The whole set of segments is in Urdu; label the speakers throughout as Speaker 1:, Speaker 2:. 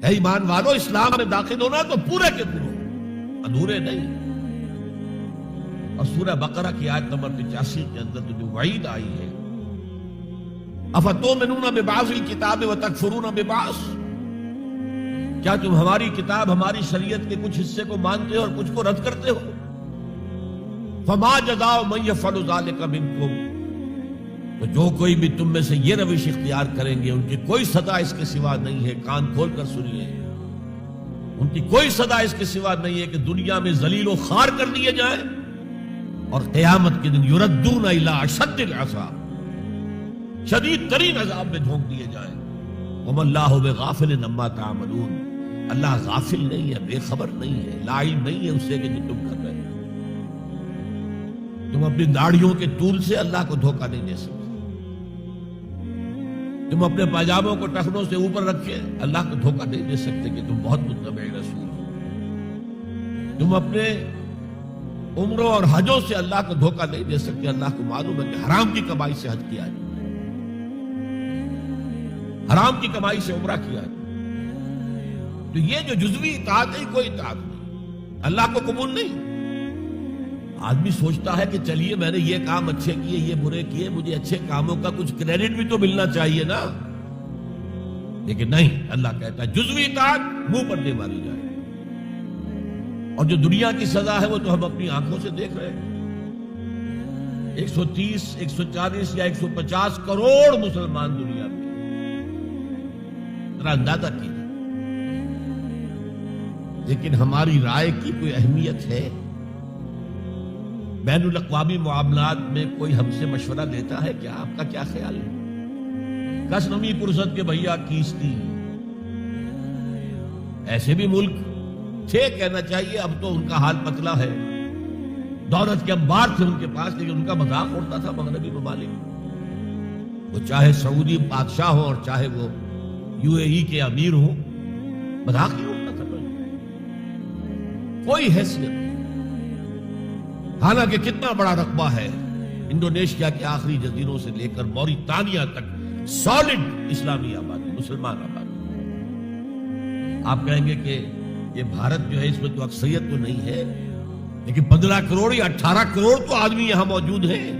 Speaker 1: اے ایمان والو، اسلام میں داخل ہونا تو پورے کے پورے، ادھورے نہیں۔ اور سورہ بقرہ کی آیت نمبر 85 کے اندر تو جو وعید آئی ہے، افتؤمنون ببعض الکتاب وتکفرون ببعض، کیا تم ہماری کتاب، ہماری شریعت کے کچھ حصے کو مانتے ہو اور کچھ کو رد کرتے ہو؟ فما جزاء من یفعل ذلک منکم، تو جو کوئی بھی تم میں سے یہ روش اختیار کریں گے ان کی کوئی سزا اس کے سوا نہیں ہے، کان کھول کر سنیے، ان کی کوئی سزا اس کے سوا نہیں ہے کہ دنیا میں ذلیل و خوار کر دیے جائیں اور قیامت کے دن یردون الی اشد العذاب، شدید ترین عذاب میں جھونک دیے جائیں۔ وما اللہ بغافل عما تعملون، اللہ غافل نہیں ہے، بے خبر نہیں ہے، لا علم نہیں ہے اسے کہ جو تم کر رہے ہو۔ تم اپنی داڑھیوں کے طول سے اللہ کو دھوکہ نہیں دے سکتے، تم اپنے پاجاموں کو ٹخنوں سے اوپر رکھے اللہ کو دھوکہ نہیں دے سکتے کہ تم بہت متبع رسول ہو، تم اپنے عمروں اور حجوں سے اللہ کو دھوکہ نہیں دے سکتے، اللہ کو معلوم ہے کہ حرام کی کمائی سے حج کیا ہے، حرام کی کمائی سے عمرہ کیا ہے۔ تو یہ جو جزوی اطاعت ہے کوئی اطاعت نہیں، اللہ کو قبول نہیں۔ آدمی سوچتا ہے کہ چلیے میں نے یہ کام اچھے کیے، یہ برے کیے، مجھے اچھے کاموں کا کچھ کریڈٹ بھی تو ملنا چاہیے نا، لیکن نہیں، اللہ کہتا ہے جزوی اطاعت منہ پر دے ماری جائے، اور جو دنیا کی سزا ہے وہ تو ہم اپنی آنکھوں سے دیکھ رہے ہیں۔ 130، 140 یا 150 کروڑ مسلمان دنیا میں، ذرا اندازہ کیجیے، لیکن ہماری رائے کی کوئی اہمیت ہے؟ بین الاقوامی معاملات میں کوئی ہم سے مشورہ لیتا ہے کیا؟ آپ کا کیا خیال ہے؟ کس نمی پرست کے بھیا کیستی، ایسے بھی ملک تھے کہنا چاہیے، اب تو ان کا حال پتلا ہے، دولت کے انبار تھے ان کے پاس، لیکن ان کا مذاق اڑتا تھا مغربی ممالک، وہ چاہے سعودی بادشاہ ہو اور چاہے وہ UAE کے امیر ہوں، مذاق ہی اڑتا تھا، کوئی حیثیت نہیں۔ حالانکہ کتنا بڑا رقبہ ہے انڈونیشیا کے آخری جزیروں سے لے کر موریتانیہ تک، سالڈ اسلامی آبادی، مسلمان آبادی۔ آپ کہیں گے کہ یہ بھارت جو ہے اس میں تو اکثریت تو نہیں ہے، لیکن 15 کروڑ یا 18 کروڑ تو آدمی یہاں موجود ہیں،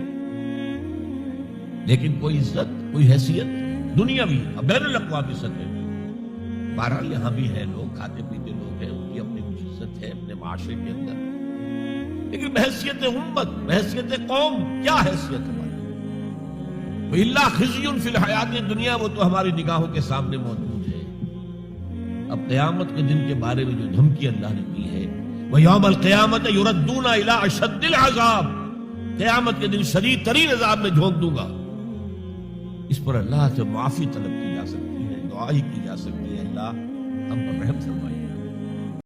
Speaker 1: لیکن کوئی عزت، کوئی حیثیت دنیاوی بین الاقوامی سطح پہ۔ بہرحال یہاں بھی ہے لوگ، کھاتے پیتے لوگ ہیں، ان کی اپنی کچھ عزت ہے اپنے معاشرے کے اندر، لیکن بحیثیت امت، بحیثیت قوم کیا حیثیت ہماری؟ وَإِلَّا خِزْيٌ فِي الْحَيَاةِ الدُّنْيَا، وہ تو ہماری نگاہوں کے سامنے موجود ہے۔ اب قیامت کے دن کے بارے میں جو دھمکی اللہ نے دی ہے، وَيَوْمَ الْقِيَامَةِ يُرَدُّونَ إِلَىٰ أَشَدِّ الْعَذَابِ، قیامت کے دن شدید ترین عذاب میں جھونک دوں گا۔ اس پر اللہ سے معافی طلب کی جا سکتی ہے، دعا ہی کی جا سکتی ہے، اللہ ہم پر رحم فرمائے۔